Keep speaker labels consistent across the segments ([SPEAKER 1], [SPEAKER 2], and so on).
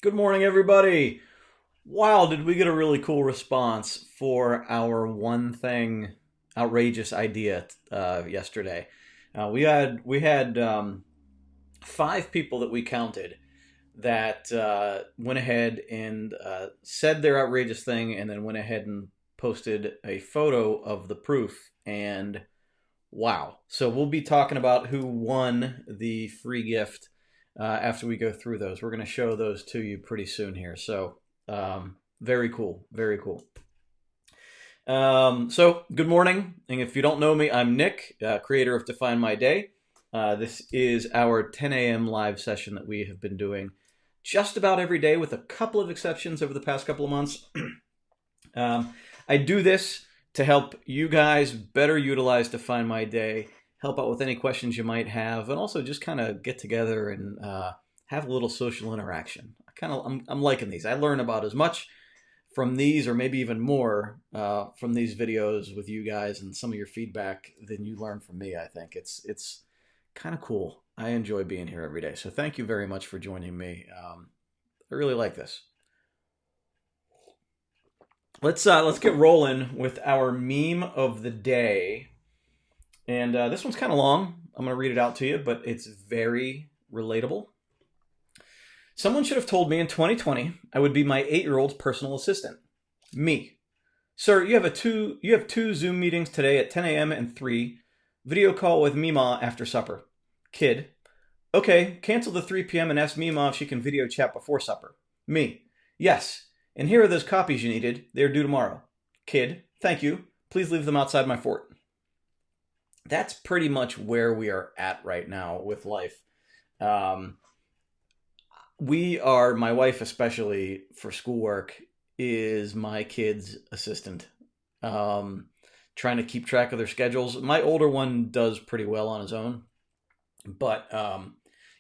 [SPEAKER 1] Good morning, everybody. Wow, did we get a really cool response for our one thing outrageous idea yesterday? We had five people that we counted that went ahead and said their outrageous thing, and then went ahead and posted a photo of the proof. And wow! So we'll be talking about who won the free gift after we go through those. We're going to show those to you pretty soon here. So very cool, very cool. So good morning, and if you don't know me, I'm Nick, creator of Define My Day. This is our 10 a.m. live session that we have been doing just about every day, with a couple of exceptions over the past couple of months. I do this to help you guys better utilize Define My Day, help out with any questions you might have, and also just kind of get together and have a little social interaction. I'm liking these. I learn about as much from these, or maybe even more, from these videos with you guys and some of your feedback than you learn from me. I think it's kind of cool. I enjoy being here every day. So thank you very much for joining me. I really like this. Let's get rolling with our meme of the day. And this one's kind of long. I'm going to read it out to you, but it's very relatable. Someone should have told me in 2020 I would be my 8-year old's personal assistant. Me. Sir, you have two Zoom meetings today at 10 a.m. and 3. Video call with Mima after supper. Kid. Okay, cancel the 3 p.m. and ask Mima if she can video chat before supper. Me. Yes. And here are those copies you needed. They are due tomorrow. Kid. Thank you. Please leave them outside my fort. That's pretty much where we are at right now with life. Um, my wife especially, for schoolwork, is my kid's assistant. Um, Trying to keep track of their schedules. My older one does pretty well on his own, but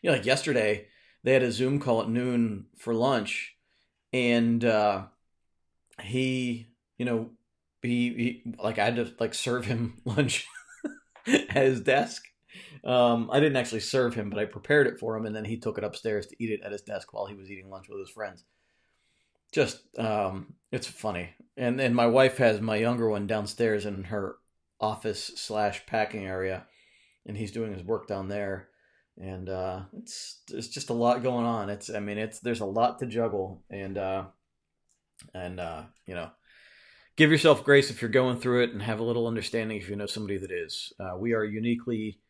[SPEAKER 1] like yesterday, they had a Zoom call at noon for lunch, and he, you know, he like I had to like serve him lunch at his desk. I didn't actually serve him, but I prepared it for him, and then he took it upstairs to eat it at his desk while he was eating lunch with his friends. Just it's funny. And then my wife has my younger one downstairs in her office slash packing area, and he's doing his work down there. And it's just a lot going on. It's there's a lot to juggle, and give yourself grace if you're going through it, and have a little understanding if you know somebody that is. We are uniquely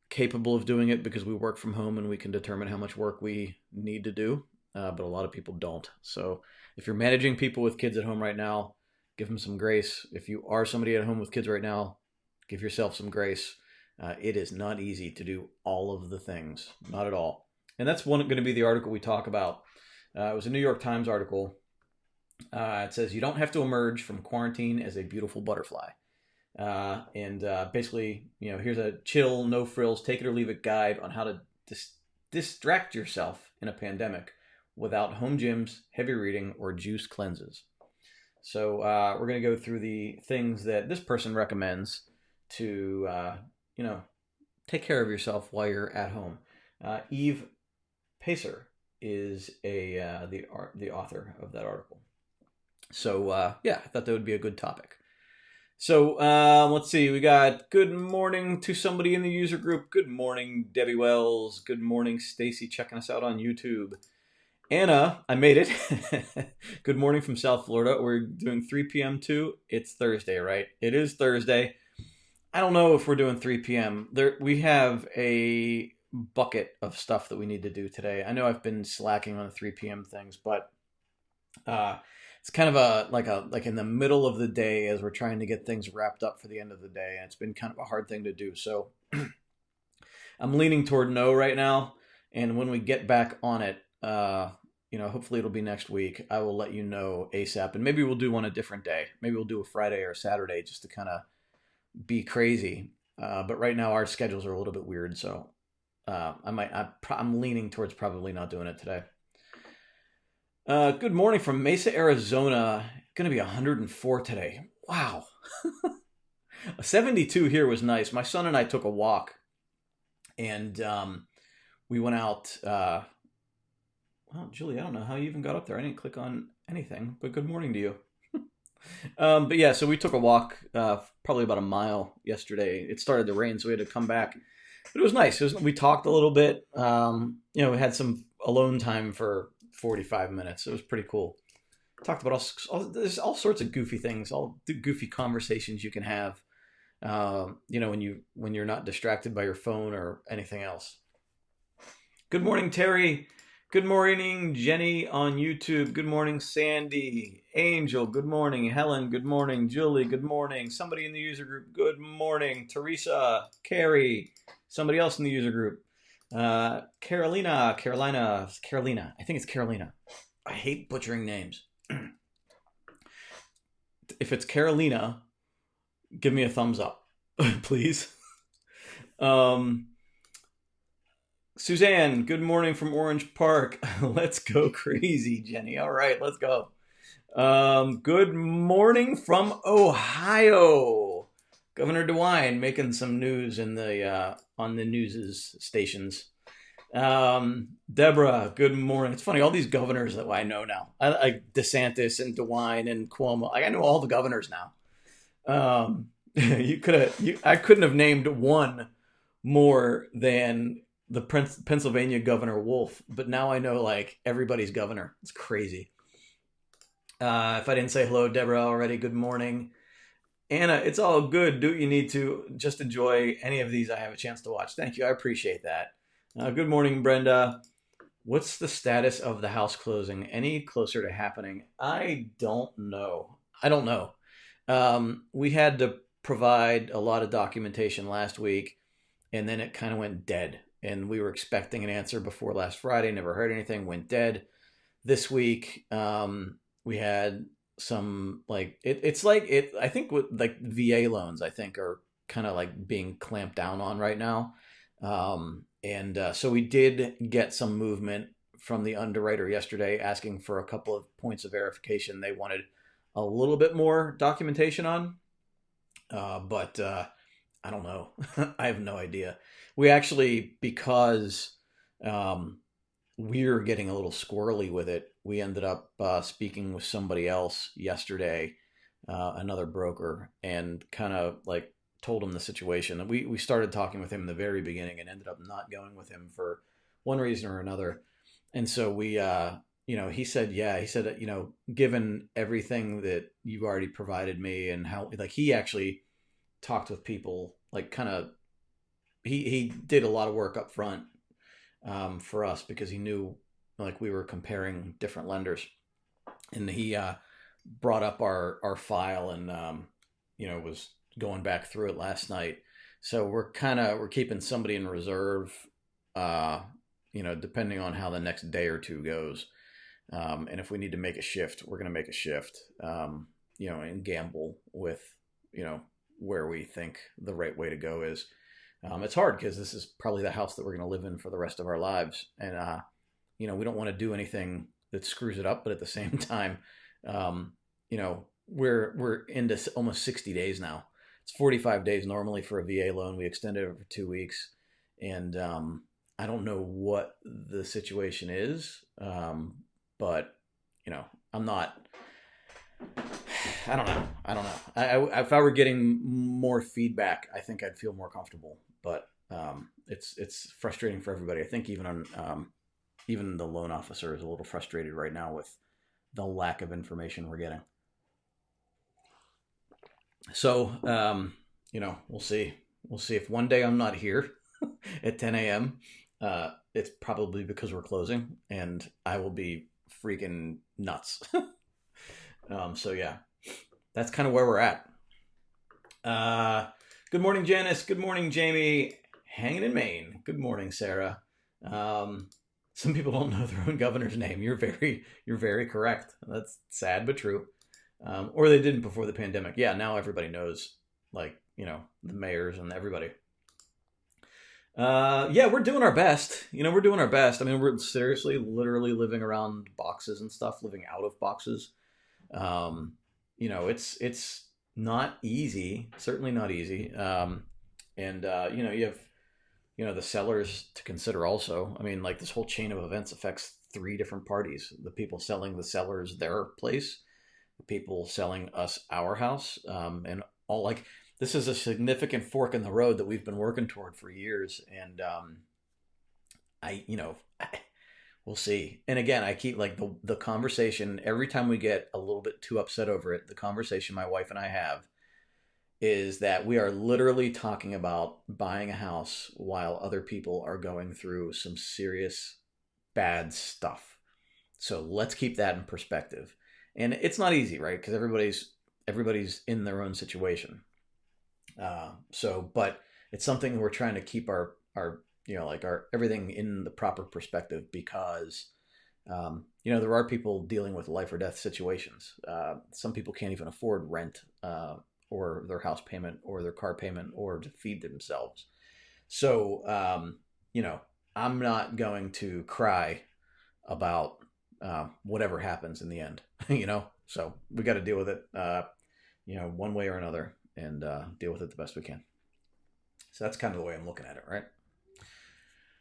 [SPEAKER 1] capable of doing it because we work from home and we can determine how much work we need to do, but a lot of people don't. So if you're managing people with kids at home right now, give them some grace. If you are somebody at home with kids right now, give yourself some grace. It is not easy to do all of the things, not at all. And that's going to be the article we talk about. It was a New York Times article. It says, "You don't have to emerge from quarantine as a beautiful butterfly." And basically, here's a chill, no frills, take it or leave it guide on how to distract yourself in a pandemic without home gyms, heavy reading, or juice cleanses. So we're going to go through the things that this person recommends to, take care of yourself while you're at home. Eve Pacer is the author of that article. So yeah, I thought that would be a good topic. So let's see. We got good morning to somebody in the user group. Good morning, Debbie Wells. Good morning, Stacy, checking us out on YouTube. Anna, I made it. Good morning from South Florida. We're doing 3 p.m. too. It's Thursday, right? It is Thursday. I don't know if we're doing 3 p.m. We have a bucket of stuff that we need to do today. I know I've been slacking on the 3 p.m. things, but uh, it's kind of like in the middle of the day as we're trying to get things wrapped up for the end of the day, and it's been kind of a hard thing to do. So I'm leaning toward no right now, and when we get back on it, hopefully it'll be next week. I will let you know ASAP, and maybe we'll do one a different day. Maybe we'll do a Friday or a Saturday just to kind of be crazy. But right now our schedules are a little bit weird, so I'm leaning towards probably not doing it today. Good morning from Mesa, Arizona. Going to be 104 today. Wow. 72 here was nice. My son and I took a walk, and we went out. Well, Julie, I don't know how you even got up there. I didn't click on anything, but good morning to you. But yeah, so we took a walk, probably about a mile yesterday. It started to rain, so we had to come back. But it was nice. We talked a little bit. We had some alone time for 45 minutes. It was pretty cool. Talked about there's all sorts of goofy things, all the goofy conversations you can have. When you're not distracted by your phone or anything else. Good morning, Terry. Good morning, Jenny on YouTube. Good morning, Sandy. Angel, good morning. Helen, good morning. Julie, good morning. Somebody in the user group, good morning. Teresa, Carrie, somebody else in the user group. Carolina. I think it's Carolina. I hate butchering names. If it's Carolina, give me a thumbs up, please. Suzanne, good morning from Orange Park. Let's go crazy, Jenny. All right, let's go. Good morning from Ohio. Governor DeWine making some news in the on the news stations. Deborah, good morning. It's funny, all these governors that I know now. I DeSantis and DeWine and Cuomo. I know all the governors now. I couldn't have named one more than the Pennsylvania Governor Wolf, but now I know like everybody's governor. It's crazy. If I didn't say hello, Deborah, already, good morning. Anna, it's all good. Do you need to just enjoy any of these I have a chance to watch? Thank you. I appreciate that. Good morning, Brenda. What's the status of the house closing? Any closer to happening? I don't know. We had to provide a lot of documentation last week, and then it kind of went dead. And we were expecting an answer before last Friday, never heard anything, went dead. This week, we had some I think with like VA loans, I think are kind of like being clamped down on right now. So we did get some movement from the underwriter yesterday asking for a couple of points of verification they wanted a little bit more documentation on. But I don't know. I have no idea. We actually, because we're getting a little squirrely with it, we ended up speaking with somebody else yesterday, another broker, and kind of like told him the situation. We started talking with him in the very beginning and ended up not going with him for one reason or another. And so we, he said, given everything that you've already provided me and how, like, he actually talked with people, like, kind of, he did a lot of work up front for us because he knew, like, we were comparing different lenders, and he brought up our file and was going back through it last night. So we're keeping somebody in reserve, depending on how the next day or two goes. And if we need to make a shift, we're going to make a shift, and gamble with, where we think the right way to go is. It's hard because this is probably the house that we're going to live in for the rest of our lives. And, we don't want to do anything that screws it up. But at the same time, we're into almost 60 days now. It's 45 days normally for a VA loan. We extended it for 2 weeks. And I don't know what the situation is. But, I'm not... I don't know. If I were getting more feedback, I think I'd feel more comfortable. But it's frustrating for everybody. I think even the loan officer is a little frustrated right now with the lack of information we're getting. So we'll see. We'll see if one day I'm not here at 10 a.m. It's probably because we're closing, and I will be freaking nuts. So yeah, that's kind of where we're at. Good morning, Janice. Good morning, Jamie. Hanging in Maine. Good morning, Sarah. Some people don't know their own governor's name. You're very correct. That's sad but true. Or they didn't before the pandemic. Yeah, now everybody knows, like, the mayors and everybody. Yeah, we're doing our best. We're doing our best. I mean, we're seriously, literally living around boxes and stuff, living out of boxes. It's not easy, certainly not easy. You have, the sellers to consider also. I mean, like, this whole chain of events affects three different parties: the people selling the sellers their place, the people selling us our house, and all. Like, this is a significant fork in the road that we've been working toward for years, and I, you know, we'll see. And again, I keep like the conversation every time we get a little bit too upset over it. The conversation my wife and I have is that we are literally talking about buying a house while other people are going through some serious bad stuff. So let's keep that in perspective. And it's not easy, right? Because everybody's in their own situation. But it's something we're trying to keep our like our everything in the proper perspective, because there are people dealing with life or death situations. Some people can't even afford rent, or their house payment, or their car payment, or to feed themselves. So, I'm not going to cry about whatever happens in the end, So we got to deal with it, one way or another, and deal with it the best we can. So that's kind of the way I'm looking at it, right?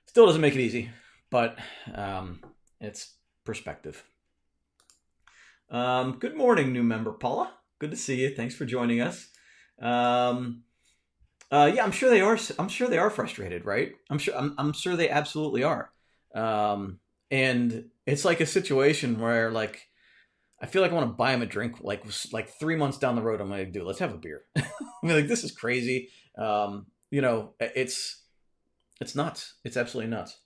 [SPEAKER 1] Still doesn't make it easy, but it's perspective. Good morning, new member Paula. Good to see you. Thanks for joining us. Yeah, I'm sure they are. I'm sure they are frustrated, right? I'm sure they absolutely are. And it's like a situation where, like, I feel like I want to buy them a drink. Like 3 months down the road, I'm like, dude, let's have a beer. I mean, like, this is crazy. It's nuts. It's absolutely nuts.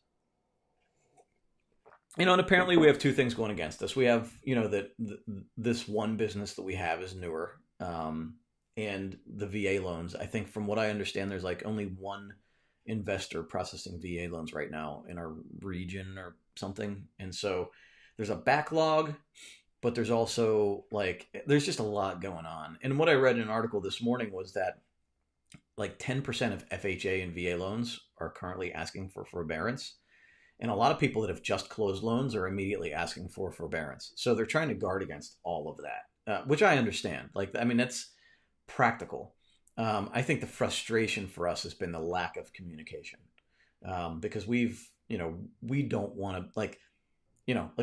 [SPEAKER 1] And apparently we have two things going against us. We have, that this one business that we have is newer, and the VA loans. I think, from what I understand, there's like only one investor processing VA loans right now in our region or something, and so there's a backlog, but there's also there's just a lot going on. And what I read in an article this morning was that like 10% of FHA and VA loans are currently asking for forbearance. And a lot of people that have just closed loans are immediately asking for forbearance. So they're trying to guard against all of that, which I understand. That's practical. I think the frustration for us has been the lack of communication, because we don't want to,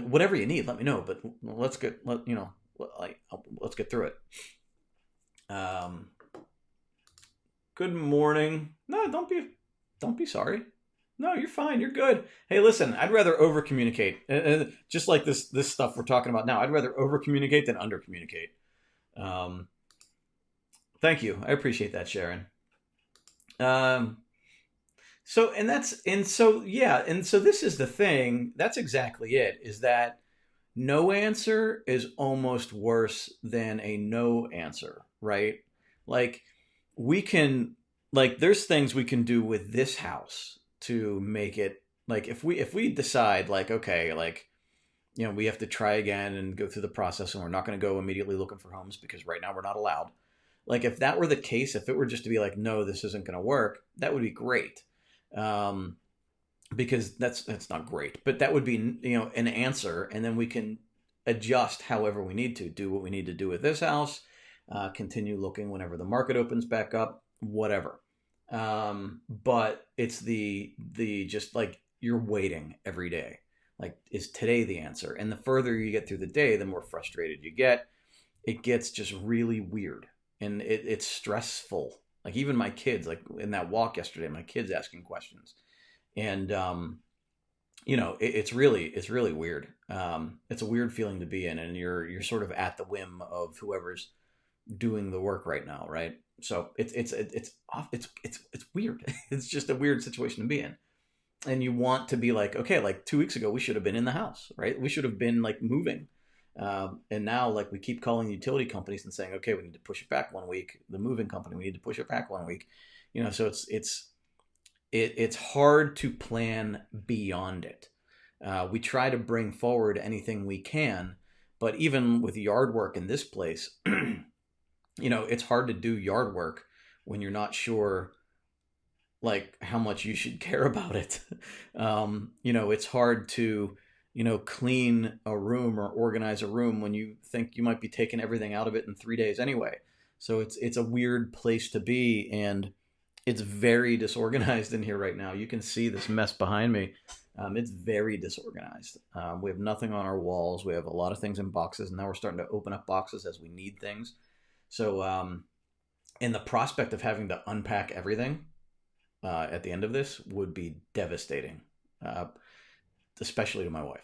[SPEAKER 1] whatever you need, let me know. But let's get through it. Good morning. No, don't be sorry. No, you're fine. You're good. Hey, listen, I'd rather over communicate. Just like this stuff we're talking about now, I'd rather over communicate than under communicate. Thank you. I appreciate that, Sharon. So this is the thing. That's exactly it. Is that no answer is almost worse than a no answer, right? Like, we can, there's things we can do with this house to make it, if we decide, okay, we have to try again and go through the process, and we're not going to go immediately looking for homes because right now we're not allowed. If that were the case, if it were just to be like, no, this isn't going to work, that would be great. Because that's not great, but that would be, an answer. And then we can adjust however we need to do what we need to do with this house, continue looking whenever the market opens back up, whatever. But it's the just you're waiting every day. Is today the answer? And the further you get through the day, the more frustrated you get. It gets just really weird, and it's stressful. Even my kids, in that walk yesterday, my kids asking questions, and it's really weird. It's a weird feeling to be in, and you're sort of at the whim of whoever's doing the work right now, right? So it's weird. It's just a weird situation to be in, and you want to be okay, 2 weeks ago we should have been in the house, right? We should have been moving, and now we keep calling utility companies and saying, okay, we need to push it back 1 week. The moving company, we need to push it back 1 week. So it's hard to plan beyond it. We try to bring forward anything we can, but even with yard work in this place, it's hard to do yard work when you're not sure how much you should care about it. It's hard to, clean a room or organize a room when you think you might be taking everything out of it in 3 days anyway. So it's a weird place to be, and it's very disorganized in here right now. You can see this mess behind me. It's very disorganized. We have nothing on our walls. We have a lot of things in boxes, and now we're starting to open up boxes as we need things. So, and the prospect of having to unpack everything at the end of this would be devastating, uh, especially to my wife.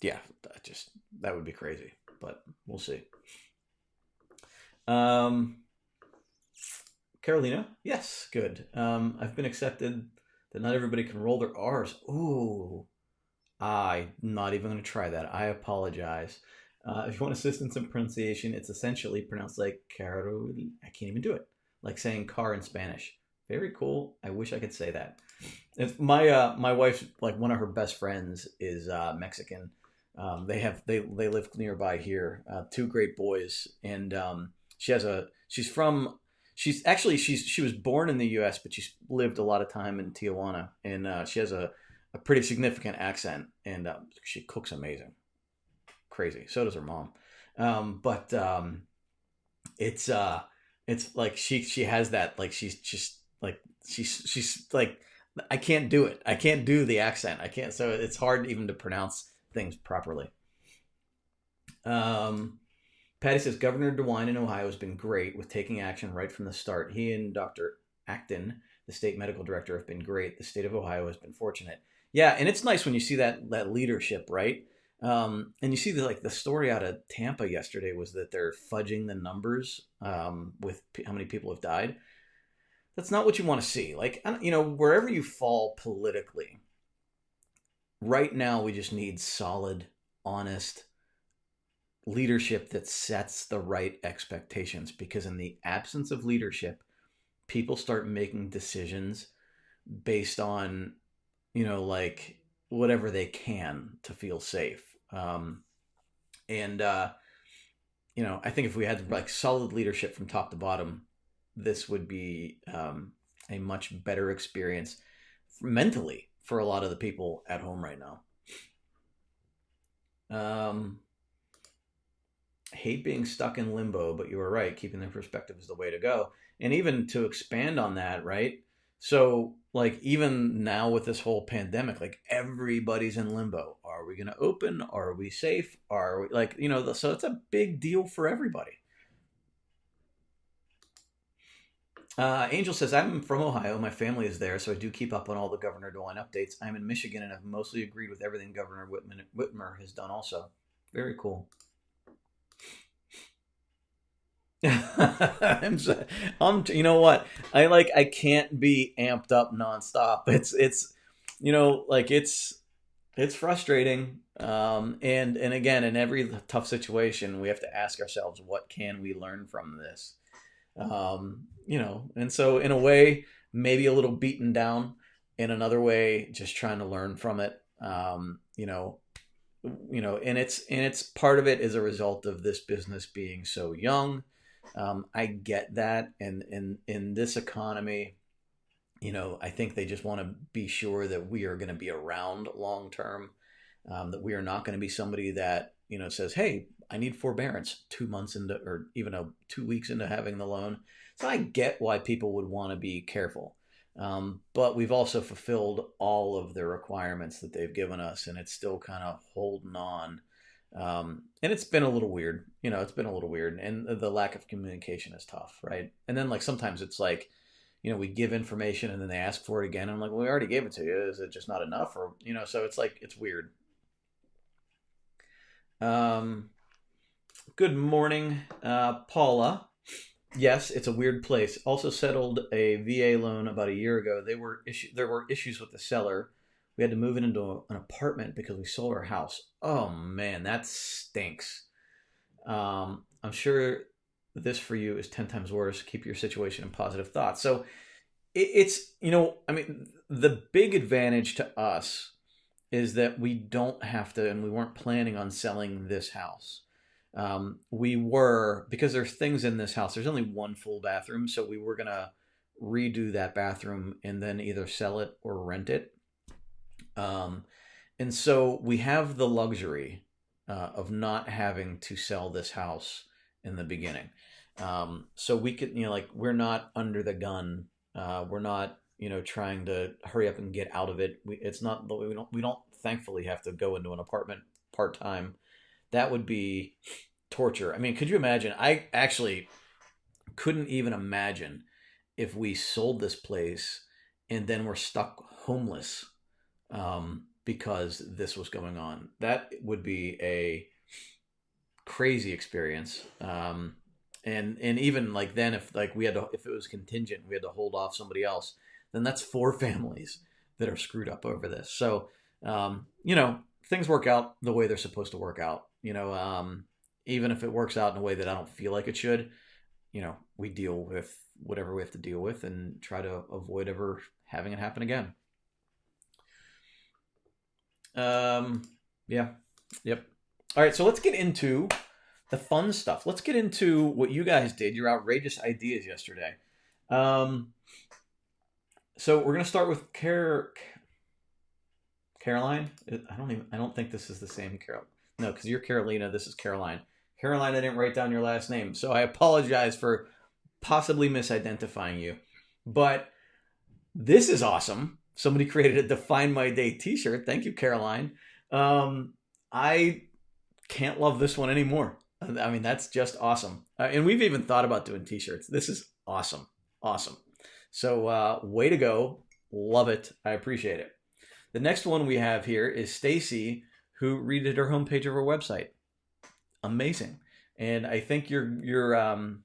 [SPEAKER 1] Yeah, just that would be crazy, but we'll see. Um, Carolina, yes, good. I've been accepted that not everybody can roll their R's. Ooh, I'm not even going to try that. I apologize. If you want assistance in pronunciation, it's essentially pronounced like Carol. I can't even do it. Like saying car in Spanish. Very cool. I wish I could say that. If my wife's like one of her best friends is Mexican. They live nearby here. Two great boys, and she was born in the U.S., but she's lived a lot of time in Tijuana, and she has a pretty significant accent, and she cooks amazing, crazy. So does her mom, but it's it's like she has that, like she's just like she's like, I can't do it. I can't do the accent. I can't. So it's hard even to pronounce things properly. Um, Patty says Governor DeWine in Ohio has been great with taking action right from the start. He and Dr. Acton, the state medical director, have been great. The state of Ohio has been fortunate. Yeah, and it's nice when you see that leadership, right? And you see the story out of Tampa yesterday was that they're fudging the numbers with how many people have died. That's not what you want to see. Like, wherever you fall politically, right now we just need solid, honest leadership that sets the right expectations, because in the absence of leadership, people start making decisions based on, like whatever they can to feel safe. And I think if we had like solid leadership from top to bottom, this would be a much better experience mentally for a lot of the people at home right now. Hate being stuck in limbo, but you were right. Keeping the perspective is the way to go. And even to expand on that, right? So, like, even now with this whole pandemic, like, everybody's in limbo. Are we going to open? Are we safe? Are we, like, so it's a big deal for everybody. Angel says, I'm from Ohio. My family is there, so I do keep up on all the Governor DeWine updates. I'm in Michigan and have mostly agreed with everything Governor Whitmer has done also. Very cool. You know what? I can't be amped up nonstop. Like it's frustrating. And again, in every tough situation, we have to ask ourselves, what can we learn from this? And so in a way, maybe a little beaten down. In another way, just trying to learn from it. And it's part of it is a result of this business being so young. I get that, and in this economy, I think they just want to be sure that we are going to be around long term. That we are not going to be somebody that says, "Hey, I need forbearance 2 months into, or even 2 weeks into having the loan." So I get why people would want to be careful. But we've also fulfilled all of the requirements that they've given us, and it's still kind of holding on. And it's been a little weird. It's been a little weird, and the lack of communication is tough, right? And then like sometimes it's like, we give information and then they ask for it again. And I'm like, well, we already gave it to you. Is it just not enough? Or so it's like it's weird. Um, Good morning, Paula. Yes, it's a weird place. Also settled a VA loan about a year ago. There were issues with the seller. We had to move it into an apartment because we sold our house. Oh man, that stinks. I'm sure this for you is 10 times worse. Keep your situation in positive thoughts. So it's, I mean, the big advantage to us is that we don't have to, and we weren't planning on selling this house. We were, because there's things in this house. There's only one full bathroom, so we were gonna redo that bathroom and then either sell it or rent it. Um, and so we have the luxury of not having to sell this house in the beginning. So we could, like, we're not under the gun. We're not. trying to hurry up and get out of it. It's not, we don't thankfully have to go into an apartment part time. That would be torture. I mean, could you imagine? I actually couldn't even imagine if we sold this place and then we're stuck homeless because this was going on. That would be a crazy experience. And even like then, if like we had to, if it was contingent, we had to hold off somebody else, then that's four families that are screwed up over this. So, things work out the way they're supposed to work out. Even if it works out in a way that I don't feel like it should, we deal with whatever we have to deal with and try to avoid ever having it happen again. Um, yeah, yep. All right, so let's get into the fun stuff. Let's get into what you guys did, your outrageous ideas yesterday. Um, so we're gonna start with Caroline. I don't think this is the same Carol. No, because you're Carolina. This is Caroline. Caroline, I didn't write down your last name, so I apologize for possibly misidentifying you. But this is awesome. Somebody created a Define My Day T-shirt. Thank you, Caroline. I can't love this one anymore. I mean, that's just awesome. And we've even thought about doing T-shirts. This is awesome, awesome. So way to go. Love it. I appreciate it. The next one we have here is Stacy, who redid her homepage of her website. Amazing. And I think your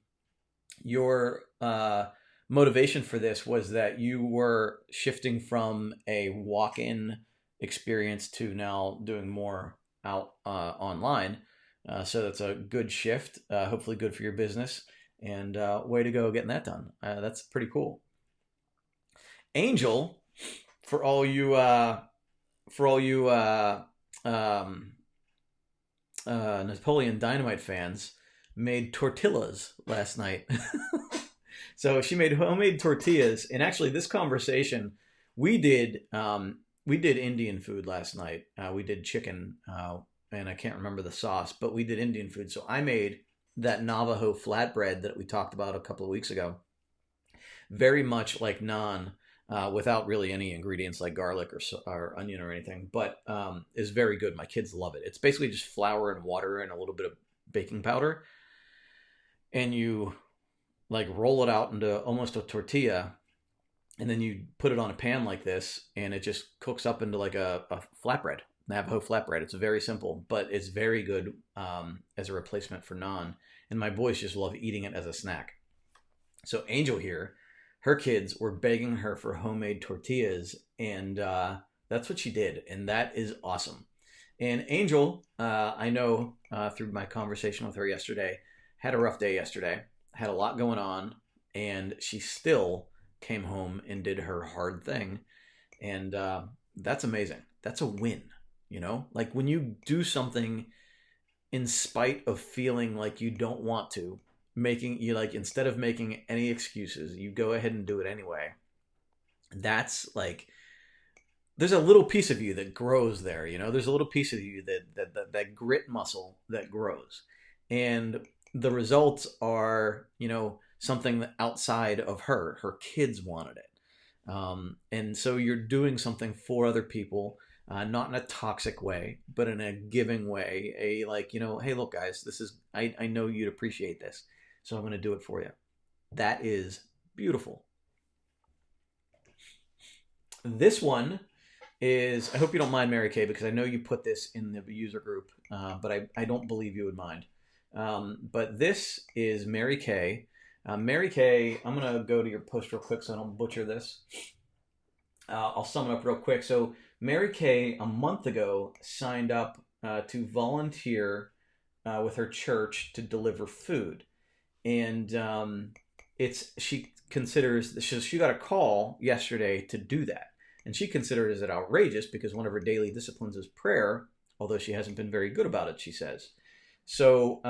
[SPEAKER 1] motivation for this was that you were shifting from a walk-in experience to now doing more out online. So that's a good shift. Hopefully, good for your business. And way to go getting that done. That's pretty cool. Angel, for all you Napoleon Dynamite fans, made tortillas last night. So she made homemade tortillas, and actually, this conversation we did Indian food last night. We did chicken, and I can't remember the sauce, but we did Indian food. So I made that Navajo flatbread that we talked about a couple of weeks ago, very much like naan, without really any ingredients like garlic or onion or anything, but is very good. My kids love it. It's basically just flour and water and a little bit of baking powder, and you like roll it out into almost a tortilla, and then you put it on a pan like this, and it just cooks up into like a flatbread, Navajo flatbread. It's very simple, but it's very good as a replacement for naan. And my boys just love eating it as a snack. So Angel here, her kids were begging her for homemade tortillas, and that's what she did, and that is awesome. And Angel, I know through my conversation with her yesterday, had a rough day yesterday, had a lot going on, and she still came home and did her hard thing, and that's amazing. That's a win, like when you do something in spite of feeling like you don't want to, making you like instead of making any excuses, you go ahead and do it anyway. That's like there's a little piece of you that grows there. There's a little piece of you that grit muscle that grows, and the results are something outside of her. Her kids wanted it, and so you're doing something for other people, not in a toxic way, but in a giving way. A like hey, look, guys, this is I know you'd appreciate this, so I'm going to do it for you. That is beautiful. This one is, I hope you don't mind, Mary Kay, because I know you put this in the user group, but I don't believe you would mind. But this is Mary Kay. Mary Kay, I'm going to go to your post real quick so I don't butcher this. I'll sum it up real quick. So Mary Kay, a month ago, signed up to volunteer with her church to deliver food. And she got a call yesterday to do that. And she considers it outrageous because one of her daily disciplines is prayer, although she hasn't been very good about it, she says. So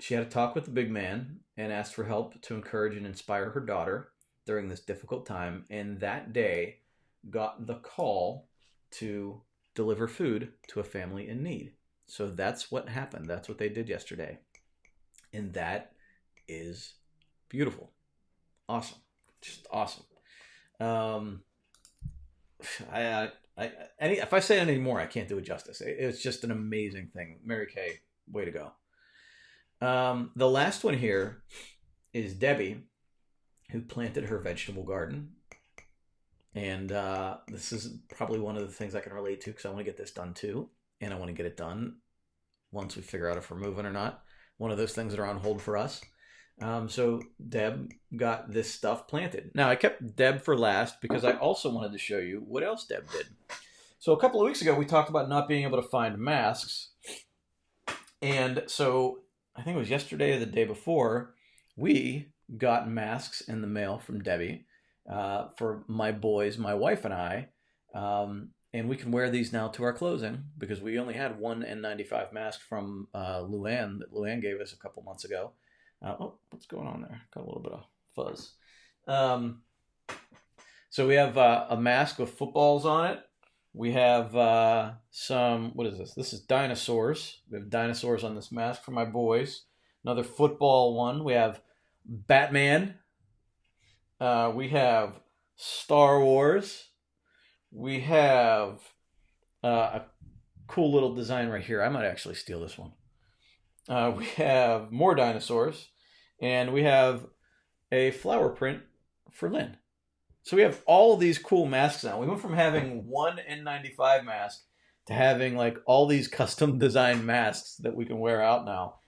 [SPEAKER 1] she had a talk with the big man and asked for help to encourage and inspire her daughter during this difficult time. And that day got the call to deliver food to a family in need. So that's what happened. That's what they did yesterday. And that is beautiful. Awesome. Just awesome. Um, if I say any more, I can't do it justice. It's just an amazing thing. Mary Kay, way to go. The last one here is Debbie, who planted her vegetable garden. And this is probably one of the things I can relate to because I want to get this done too. And I want to get it done once we figure out if we're moving or not. One of those things that are on hold for us. So Deb got this stuff planted. Now I kept Deb for last because I also wanted to show you what else Deb did. So a couple of weeks ago we talked about not being able to find masks. And so I think it was yesterday or the day before, we got masks in the mail from Debbie for my boys, my wife and I. And we can wear these now to our closing because we only had one N95 mask from Luann that Luann gave us a couple months ago. What's going on there? Got a little bit of fuzz. So we have a mask with footballs on it. We have some, what is this? This is dinosaurs. We have dinosaurs on this mask for my boys. Another football one. We have Batman. We have Star Wars. We have a cool little design right here. I might actually steal this one. We have more dinosaurs. And we have a flower print for Lynn. So we have all of these cool masks now. We went from having one N95 mask to having like all these custom designed masks that we can wear out now.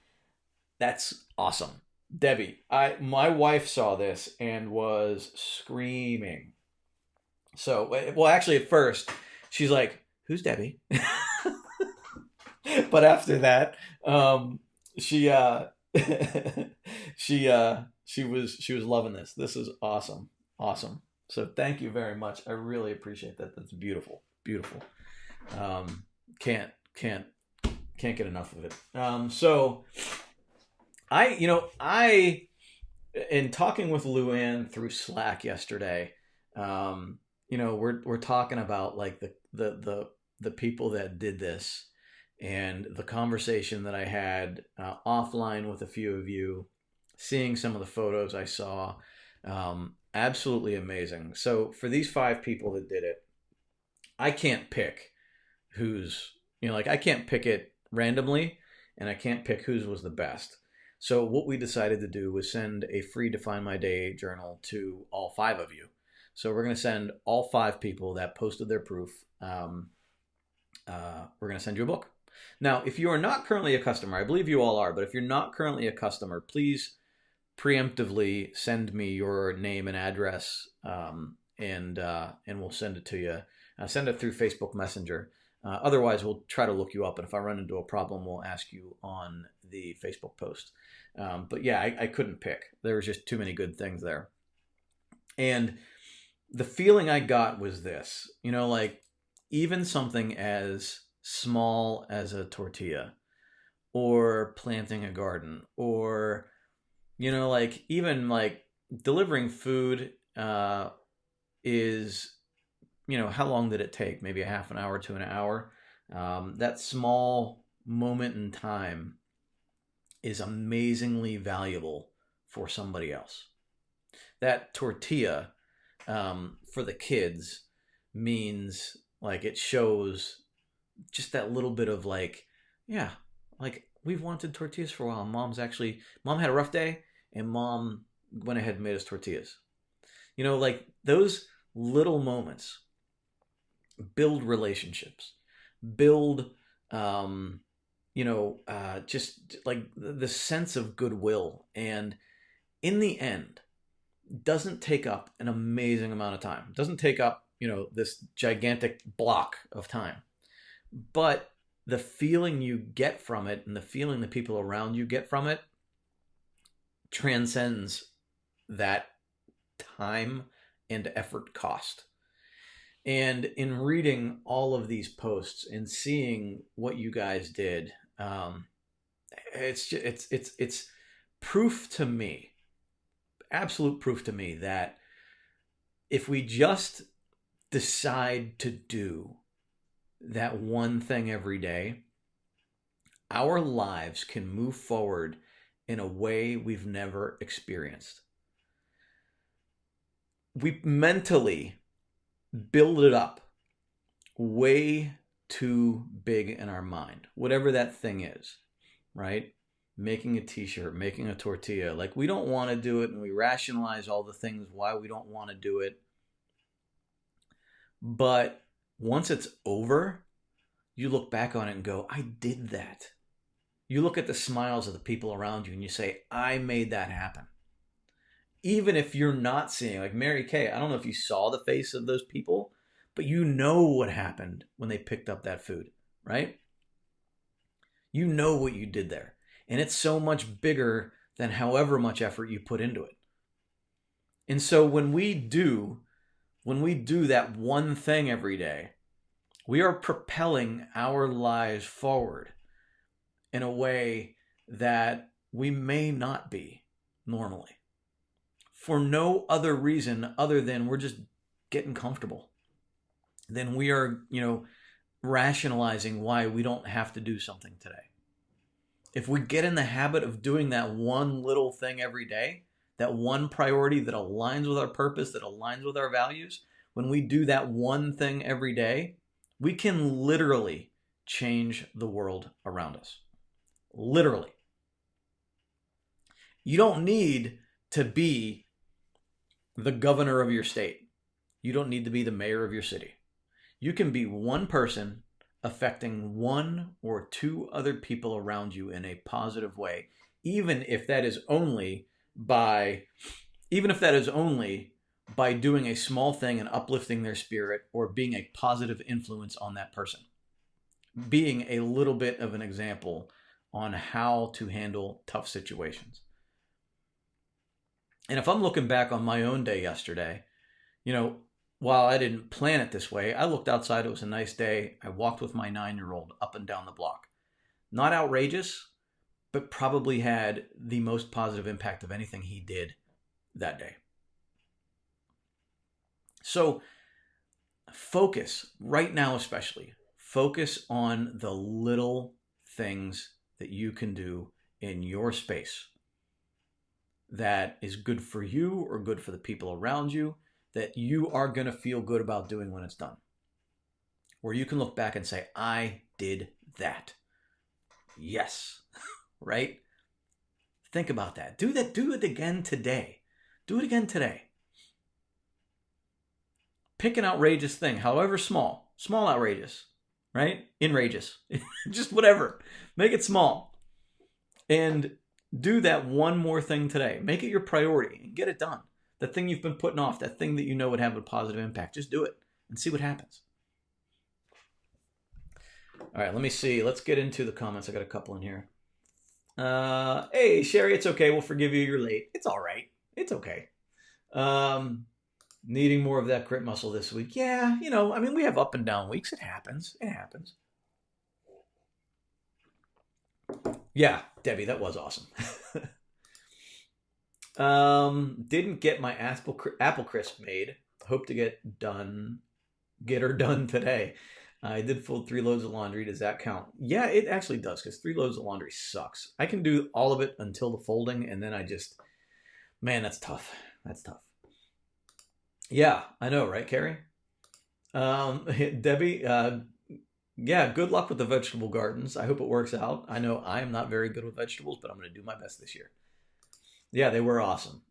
[SPEAKER 1] That's awesome. Debbie, my wife saw this and was screaming. So, well, actually, at first, she's like, "Who's Debbie?" But after that, she she was loving this. This is awesome, awesome. So thank you very much. I really appreciate that. That's beautiful, beautiful. Um, can't can't can't get enough of it. So I in talking with Luann through Slack yesterday, we're talking about like the people that did this and the conversation that I had offline with a few of you, seeing some of the photos I saw. Absolutely amazing. So for these 5 people that did it, I can't pick who's, like I can't pick it randomly and I can't pick whose was the best. So what we decided to do was send a free Define My Day journal to all 5 of you. So we're going to send all 5 people that posted their proof. We're going to send you a book. Now, if you are not currently a customer, I believe you all are, but if you're not currently a customer, please preemptively send me your name and address, and we'll send it to you. Send it through Facebook Messenger. Otherwise, we'll try to look you up, and if I run into a problem, we'll ask you on the Facebook post. But yeah, I couldn't pick. There was just too many good things there. And the feeling I got was this, like even something as small as a tortilla or planting a garden or like even like delivering food is, how long did it take? Maybe a half an hour to an hour. That small moment in time is amazingly valuable for somebody else. That tortilla for the kids means like it shows just that little bit of like, yeah, like we've wanted tortillas for a while. Mom had a rough day and mom went ahead and made us tortillas. Like those little moments build relationships, build, just like the sense of goodwill. And in the end, doesn't take up an amazing amount of time. It doesn't take up, this gigantic block of time. But the feeling you get from it and the feeling the people around you get from it transcends that time and effort cost. And in reading all of these posts and seeing what you guys did, it's proof to me, absolute proof to me that if we just decide to do that one thing every day, our lives can move forward in a way we've never experienced. we mentally build it up way too big in our mind, whatever that thing is, right? Making a t-shirt, making a tortilla. Like, we don't want to do it, and we rationalize all the things why we don't want to do it. But once it's over, you look back on it and go, I did that. You look at the smiles of the people around you and you say, I made that happen. Even if you're not seeing, like Mary Kay, I don't know if you saw the face of those people, but you know what happened when they picked up that food, right? You know what you did there. And it's so much bigger than however much effort you put into it. And so when we do that one thing every day, we are propelling our lives forward in a way that we may not be normally, for no other reason other than we're just getting comfortable. Then we are, rationalizing why we don't have to do something today. If we get in the habit of doing that one little thing every day, that one priority that aligns with our purpose, that aligns with our values, when we do that one thing every day, we can literally change the world around us. Literally. You don't need to be the governor of your state. You don't need to be the mayor of your city. You can be one person affecting one or two other people around you in a positive way, even if that is only by doing a small thing and uplifting their spirit, or being a positive influence on that person, being a little bit of an example on how to handle tough situations. And if I'm looking back on my own day yesterday, while I didn't plan it this way, I looked outside. It was a nice day. I walked with my 9-year-old up and down the block. Not outrageous, but probably had the most positive impact of anything he did that day. So focus, right now especially, focus on the little things that you can do in your space that is good for you or good for the people around you, that you are going to feel good about doing when it's done. Where you can look back and say, I did that. Yes. Right? Think about that. Do that. Do it again today. Do it again today. Pick an outrageous thing, however small. Small outrageous. Right? Enrageous. Just whatever. Make it small. And do that one more thing today. Make it your priority and get it done. The thing you've been putting off, that thing that you know would have a positive impact, just do it and see what happens. All right, let me see. Let's get into the comments. I got a couple in here. Hey, Sherry, it's okay. We'll forgive you. You're late. It's all right. It's okay. Needing more of that grit muscle this week. Yeah, we have up and down weeks. It happens. It happens. Yeah, Debbie, that was awesome. Didn't get my apple crisp made. Hope to get her done today. I did fold 3 loads of laundry. Does that count? Yeah, it actually does, because 3 loads of laundry sucks. I can do all of it until the folding, and then man, that's tough. That's tough. Yeah, I know, right, Carrie? Debbie, yeah, good luck with the vegetable gardens. I hope it works out. I know I am not very good with vegetables, but I'm going to do my best this year. Yeah, they were awesome.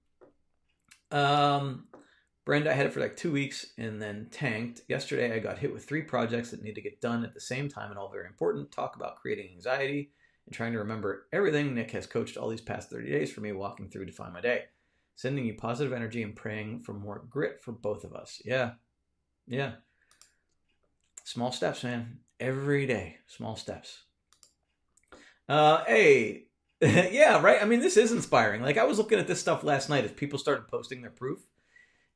[SPEAKER 1] Brenda, I had it for like 2 weeks and then tanked. Yesterday, I got hit with 3 projects that need to get done at the same time and all very important. Talk about creating anxiety and trying to remember everything Nick has coached all these past 30 days for me walking through to find my day. Sending you positive energy and praying for more grit for both of us. Yeah. Yeah. Small steps, man. Every day. Small steps. Hey. Yeah, right? This is inspiring. Like, I was looking at this stuff last night as people started posting their proof.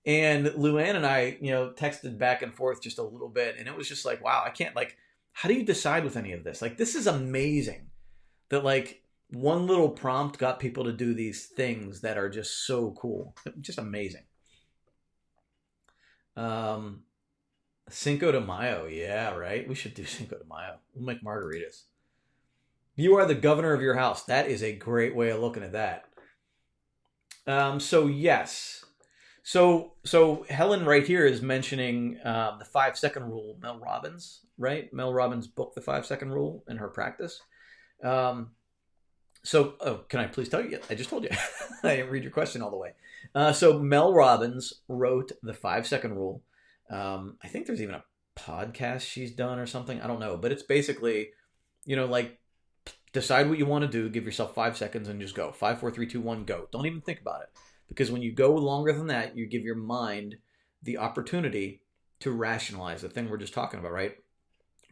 [SPEAKER 1] And Luann and I, texted back and forth just a little bit. And it was just like, wow, I can't, how do you decide with any of this? Like, this is amazing that, one little prompt got people to do these things that are just so cool. Just amazing. Cinco de Mayo. Yeah, right? We should do Cinco de Mayo. We'll make margaritas. You are the governor of your house. That is a great way of looking at that. So yes. So Helen right here is mentioning the 5 second rule. Mel Robbins, right? Mel Robbins' book, The 5 Second Rule, in her practice. Um, can I please tell you? I just told you. I didn't read your question all the way. So Mel Robbins wrote the 5 Second Rule. I think there's even a podcast she's done or something. I don't know, but it's basically, like decide what you want to do. Give yourself 5 seconds and just go. 5, 4, 3, 2, 1, go. Don't even think about it, because when you go longer than that, you give your mind the opportunity to rationalize the thing we're just talking about, right?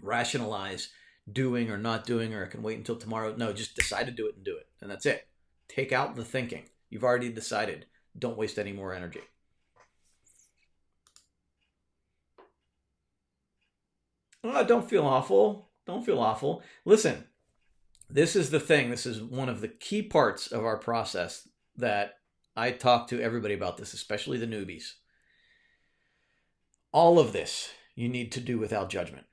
[SPEAKER 1] Rationalize doing or not doing, or I can wait until tomorrow. No, just decide to do it and do it. And that's it. Take out the thinking. You've already decided. Don't waste any more energy. Oh, don't feel awful. Don't feel awful. Listen, this is the thing. This is one of the key parts of our process that I talk to everybody about this, especially the newbies. All of this you need to do without judgment.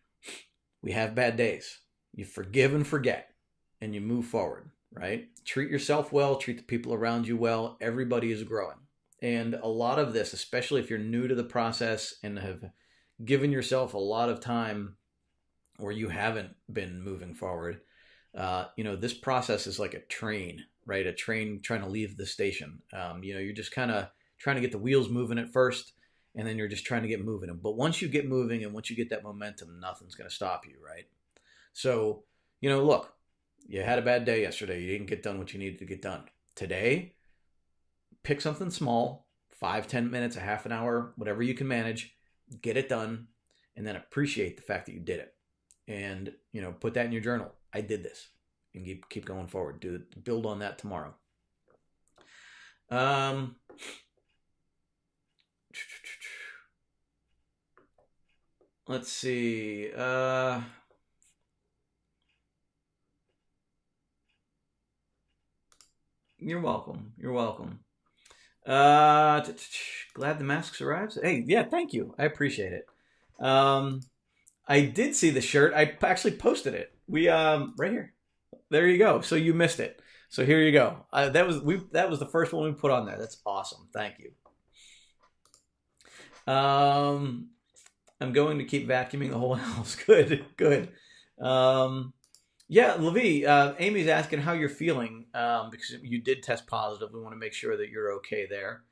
[SPEAKER 1] We have bad days. You forgive and forget, and you move forward, right? Treat yourself well, treat the people around you well. Everybody is growing. And a lot of this, especially if you're new to the process and have given yourself a lot of time or you haven't been moving forward, this process is like a train, right? A train trying to leave the station. You're just kind of trying to get the wheels moving at first, and then you're just trying to get moving. But once you get moving and once you get that momentum, nothing's going to stop you, right? So, look, you had a bad day yesterday. You didn't get done what you needed to get done. Today, pick something small, 5, 10 minutes, a half an hour, whatever you can manage, get it done, and then appreciate the fact that you did it. And, put that in your journal. I did this. And keep going forward. Build on that tomorrow. Let's see. You're welcome. You're welcome. Glad the masks arrived. Hey, yeah, thank you. I appreciate it. I did see the shirt. I actually posted it. We right here. There you go. So you missed it. So here you go. That was the first one we put on there. That's awesome. Thank you. I'm going to keep vacuuming the whole house. Good, good. Yeah, Levi, Amy's asking how you're feeling because you did test positive. We want to make sure that you're okay there.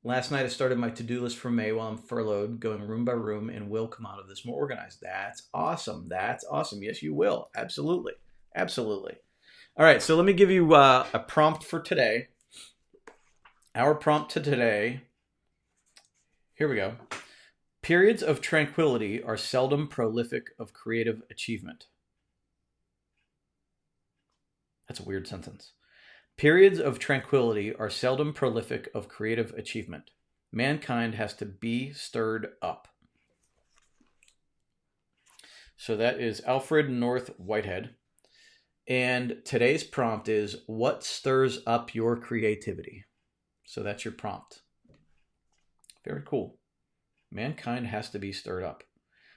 [SPEAKER 1] Last night I started my to-do list for May while I'm furloughed, going room by room, and will come out of this more organized. That's awesome. That's awesome. Yes, you will. Absolutely. Absolutely. All right, so let me give you a prompt for today. Our prompt to today, here we go. Periods of tranquility are seldom prolific of creative achievement. That's a weird sentence. Periods of tranquility are seldom prolific of creative achievement. Mankind has to be stirred up. So that is Alfred North Whitehead. And today's prompt is, what stirs up your creativity? So that's your prompt. Very cool. Mankind has to be stirred up.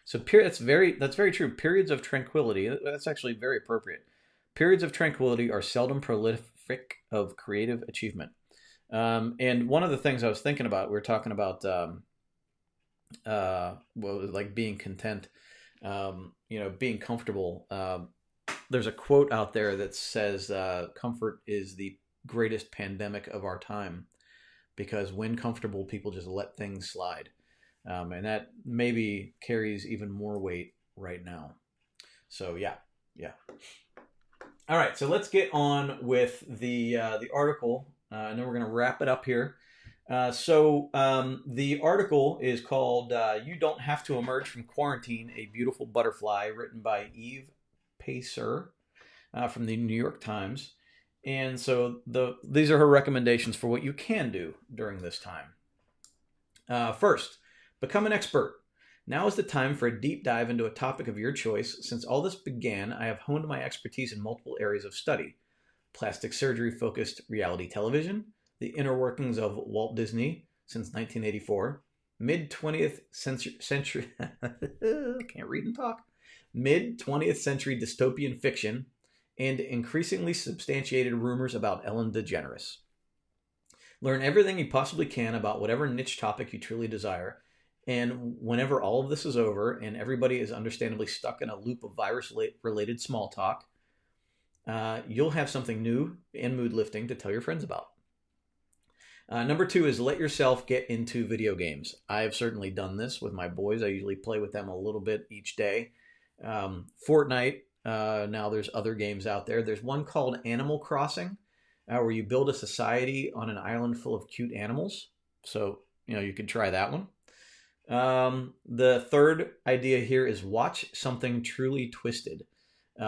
[SPEAKER 1] So that's very true. Periods of tranquility, that's actually very appropriate. Periods of tranquility are seldom prolific of creative achievement. And one of the things I was thinking about, we were talking about, like being content, being comfortable. There's a quote out there that says, comfort is the greatest pandemic of our time, because when comfortable, people just let things slide. And that maybe carries even more weight right now. So yeah. All right, so let's get on with the article, and then we're going to wrap it up here. The article is called "You Don't Have to Emerge from Quarantine: A Beautiful Butterfly," written by Eve Pacer from the New York Times. And so these are her recommendations for what you can do during this time. First, become an expert. Now is the time for a deep dive into a topic of your choice. Since all this began, I have honed my expertise in multiple areas of study: plastic surgery-focused reality television, the inner workings of Walt Disney since 1984, mid-20th century can't read and talk, mid-20th century dystopian fiction, and increasingly substantiated rumors about Ellen DeGeneres. Learn everything you possibly can about whatever niche topic you truly desire. And whenever all of this is over and everybody is understandably stuck in a loop of virus-related small talk, you'll have something new and mood-lifting to tell your friends about. Number 2 is let yourself get into video games. I have certainly done this with my boys. I usually play with them a little bit each day. Fortnite, now there's other games out there. There's one called Animal Crossing, where you build a society on an island full of cute animals. So, you could try that one. The third idea here is watch something truly twisted.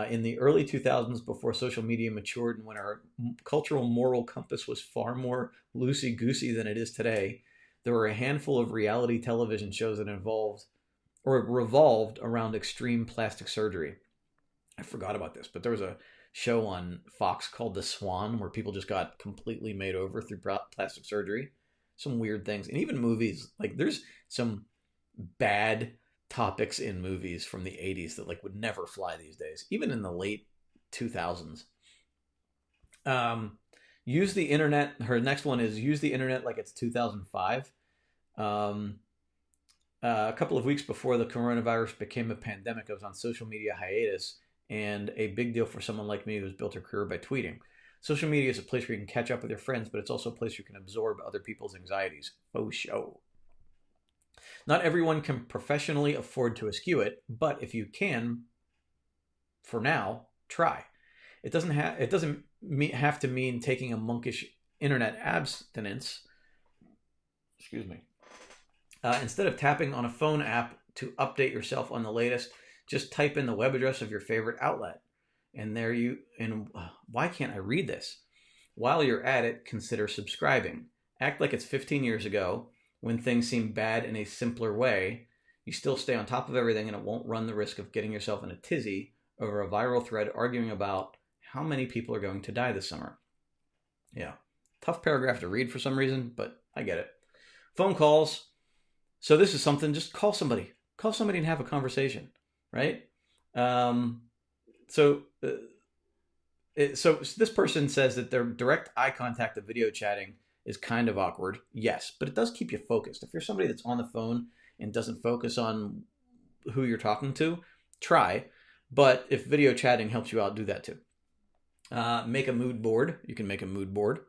[SPEAKER 1] In the early 2000s, before social media matured and when our cultural moral compass was far more loosey-goosey than it is today, there were a handful of reality television shows that revolved around extreme plastic surgery. I forgot about this, but there was a show on Fox called The Swan where people just got completely made over through plastic surgery. Some weird things. And even movies. Like, there's some bad topics in movies from the 80s that would never fly these days, even in the late 2000s. Use the internet. Her next one is use the internet like it's 2005. A couple of weeks before the coronavirus became a pandemic, I was on social media hiatus, and a big deal for someone like me who's built her career by tweeting. Social media is a place where you can catch up with your friends, but it's also a place where you can absorb other people's anxieties. Faux show. Not everyone can professionally afford to eschew it, but if you can, for now, try. It doesn't have to mean taking a monkish internet abstinence. Excuse me. Instead of tapping on a phone app to update yourself on the latest, just type in the web address of your favorite outlet. And why can't I read this? While you're at it, consider subscribing. Act like it's 15 years ago when things seem bad in a simpler way. You still stay on top of everything and it won't run the risk of getting yourself in a tizzy over a viral thread arguing about how many people are going to die this summer. Yeah, tough paragraph to read for some reason, but I get it. Phone calls. So this is something, just call somebody. Call somebody and have a conversation, right? So this person says that their direct eye contact of video chatting is kind of awkward. Yes, but it does keep you focused. If you're somebody that's on the phone and doesn't focus on who you're talking to, try. But if video chatting helps you out, do that too. Make a mood board. You can make a mood board.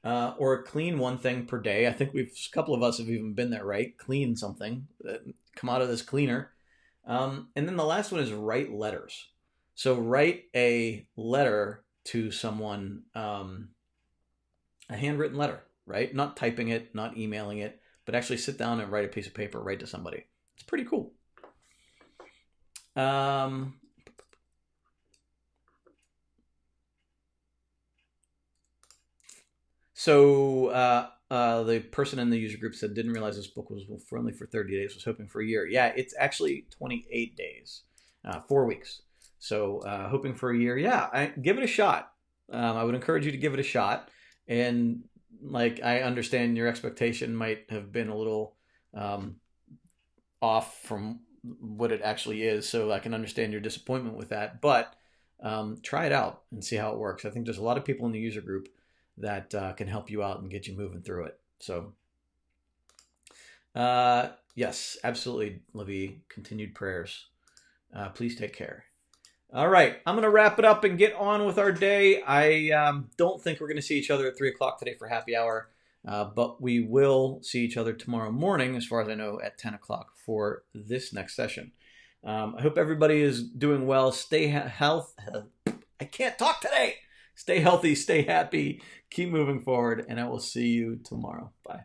[SPEAKER 1] Or clean one thing per day. I think a couple of us have even been there, right? Clean something. Come out of this cleaner. And then the last one is write letters. So write a letter to someone, a handwritten letter, right? Not typing it, not emailing it, but actually sit down and write a piece of paper, write to somebody. It's pretty cool. So the person in the user group said, didn't realize this book was only for 30 days, was hoping for a year. Yeah, it's actually 28 days, 4 weeks. So hoping for a year. Yeah, give it a shot. I would encourage you to give it a shot. And I understand your expectation might have been a little off from what it actually is. So I can understand your disappointment with that. But try it out and see how it works. I think there's a lot of people in the user group that can help you out and get you moving through it. So, yes, absolutely, Livy. Continued prayers. Please take care. All right, I'm going to wrap it up and get on with our day. I don't think we're going to see each other at 3 o'clock today for happy hour, but we will see each other tomorrow morning, as far as I know, at 10 o'clock for this next session. I hope everybody is doing well. Stay healthy. I can't talk today. Stay healthy, stay happy, keep moving forward, and I will see you tomorrow. Bye.